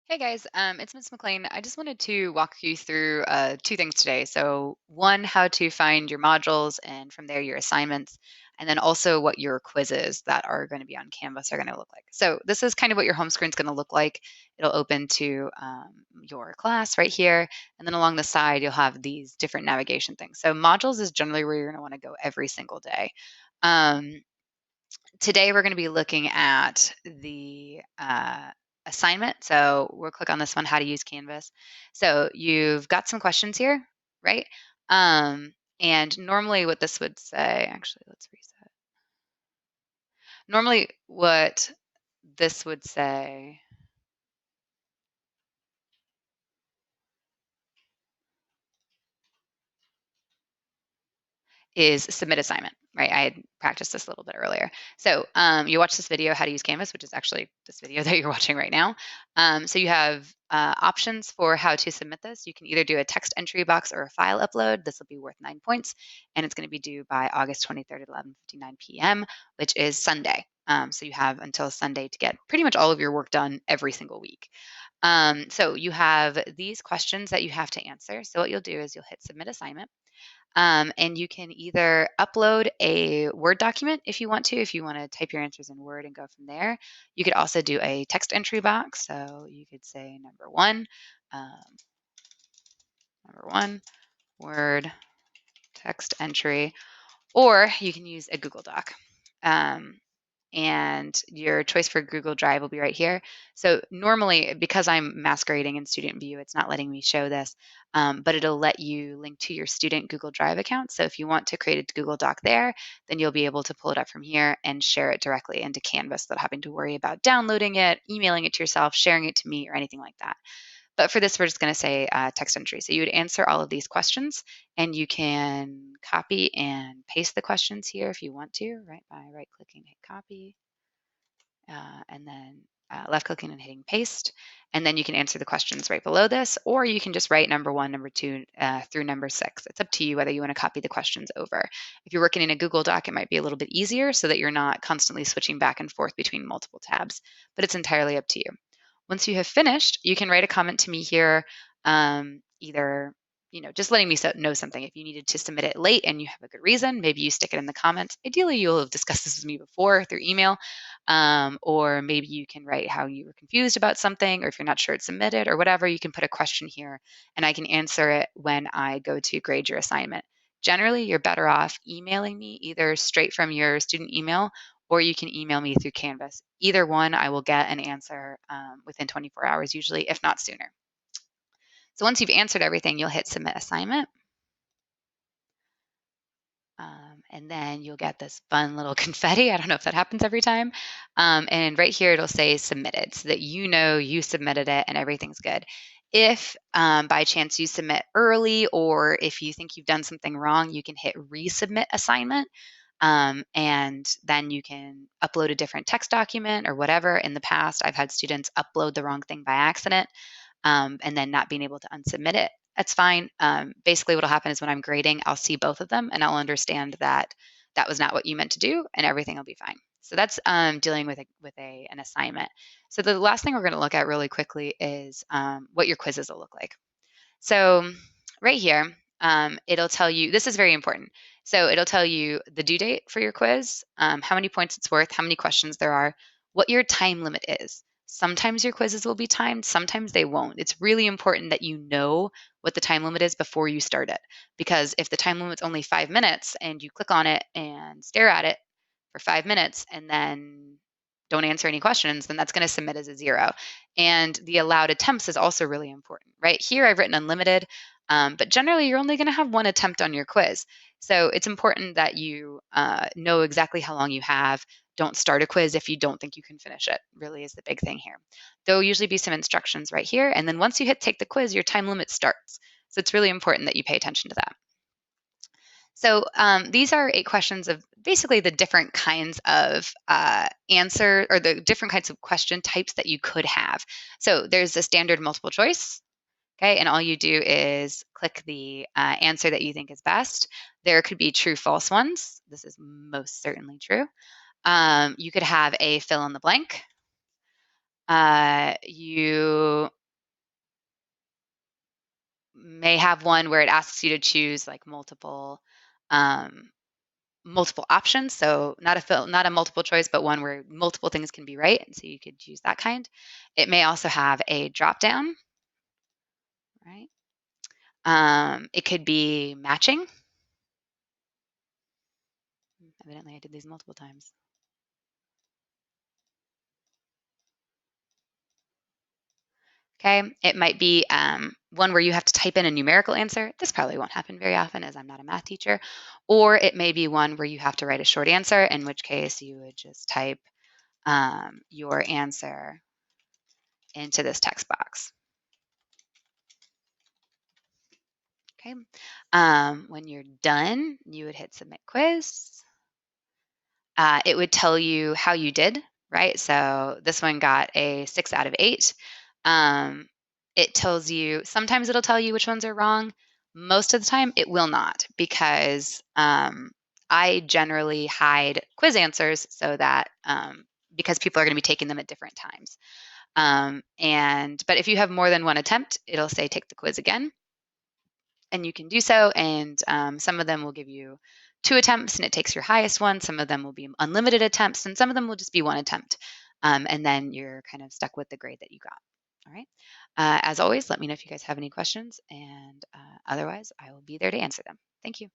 Hey guys, it's Miss McLean. I just wanted to walk you through two things today. So, one, how to find your modules, and from there, your assignments, and then also what your quizzes that are going to be on Canvas are going to look like. So, this is kind of what your home screen is going to look like. It'll open to your class right here, and then along the side, you'll have these different navigation things. So, modules is generally where you're going to want to go every single day. Um, Today we're going to be looking at the assignment. So we'll click on this one, how to use Canvas. So you've got some questions here, right? And normally what this would say, actually, let's reset. Normally what this would say is submit assignment, right? I had practiced this a little bit earlier. So you watch this video, how to use Canvas, which is actually this video that you're watching right now. So you have options for how to submit this. You can either do a text entry box or a file upload. This will be worth 9 points, and it's going to be due by August 23rd at 11:59 p.m., which is Sunday. So you have until Sunday to get pretty much all of your work done every single week. So you have these questions that you have to answer. So what you'll do is you'll hit submit assignment. And you can either upload a Word document if you want to, if you want to type your answers in Word and go from there. You could also do a text entry box. So you could say um, number one, Word text entry, or you can use a Google Doc. Um, and your choice for Google Drive will be right here. So normally, because I'm masquerading in Student View, it's not letting me show this, but it'll let you link to your student Google Drive account. So if you want to create a Google Doc there, then you'll be able to pull it up from here and share it directly into Canvas without having to worry about downloading it, emailing it to yourself, sharing it to me, or anything like that. But for this, we're just going to say text entry. So you would answer all of these questions, and you can copy and paste the questions here if you want to, right? By right clicking, hit copy, and then left clicking and hitting paste. And then you can answer the questions right below this, or you can just write number one, number two, through number six. It's up to you whether you want to copy the questions over. If you're working in a Google Doc, it might be a little bit easier so that you're not constantly switching back and forth between multiple tabs, but it's entirely up to you. Once you have finished, you can write a comment to me here, either just letting me know something. If you needed to submit it late and you have a good reason, maybe you stick it in the comments. Ideally, you'll have discussed this with me before through email, or maybe you can write how you were confused about something, or if you're not sure it's submitted or whatever, you can put a question here, and I can answer it when I go to grade your assignment. Generally, you're better off emailing me either straight from your student email, or you can email me through Canvas. Either one, I will get an answer within 24 hours, usually, if not sooner. So once you've answered everything, you'll hit submit assignment. And then you'll get this fun little confetti. I don't know if that happens every time. And right here, it'll say submitted so that you know you submitted it and everything's good. If by chance you submit early, or if you think you've done something wrong, you can hit resubmit assignment. And then you can upload a different text document or whatever. In the past, I've had students upload the wrong thing by accident, and then not being able to unsubmit it. That's fine. Basically, what'll happen is when I'm grading, I'll see both of them and I'll understand that that was not what you meant to do, and everything will be fine. So that's dealing with an assignment. So the last thing we're going to look at really quickly is what your quizzes will look like. So right here, it'll tell you, this is very important. So it'll tell you the due date for your quiz, how many points it's worth, how many questions there are, what your time limit is. Sometimes your quizzes will be timed, sometimes they won't. It's really important that you know what the time limit is before you start it. Because if the time limit's only 5 minutes and you click on it and stare at it for 5 minutes and then don't answer any questions, then that's going to submit as a zero. And the allowed attempts is also really important, right? Here I've written unlimited, but generally you're only going to have one attempt on your quiz. So it's important that you know exactly how long you have. Don't start a quiz if you don't think you can finish it, really is the big thing here. There'll usually be some instructions right here. And then once you hit take the quiz, your time limit starts. So it's really important that you pay attention to that. So these are 8 questions of basically the different kinds of answer, or the different kinds of question types that you could have. So there's a standard multiple choice. Okay, and all you do is click the answer that you think is best. There could be true false ones. This is most certainly true. You could have a fill in the blank. You may have one where it asks you to choose like multiple options. So not a multiple choice, but one where multiple things can be right. And so you could use that kind. It may also have a drop down, right? It could be matching. Evidently, I did these multiple times. Okay, it might be one where you have to type in a numerical answer. This probably won't happen very often as I'm not a math teacher. Or it may be one where you have to write a short answer, in which case you would just type your answer into this text box. Okay, when you're done, you would hit submit quiz. It would tell you how you did, right? So this one got a 6 out of 8. It tells you, sometimes it'll tell you which ones are wrong. Most of the time, it will not, because I generally hide quiz answers so that because people are going to be taking them at different times. But if you have more than one attempt, it'll say take the quiz again, and you can do so. And some of them will give you 2 attempts and it takes your highest one. Some of them will be unlimited attempts, and some of them will just be 1 attempt. And then you're kind of stuck with the grade that you got. All right. As always, let me know if you guys have any questions, and otherwise, I will be there to answer them. Thank you.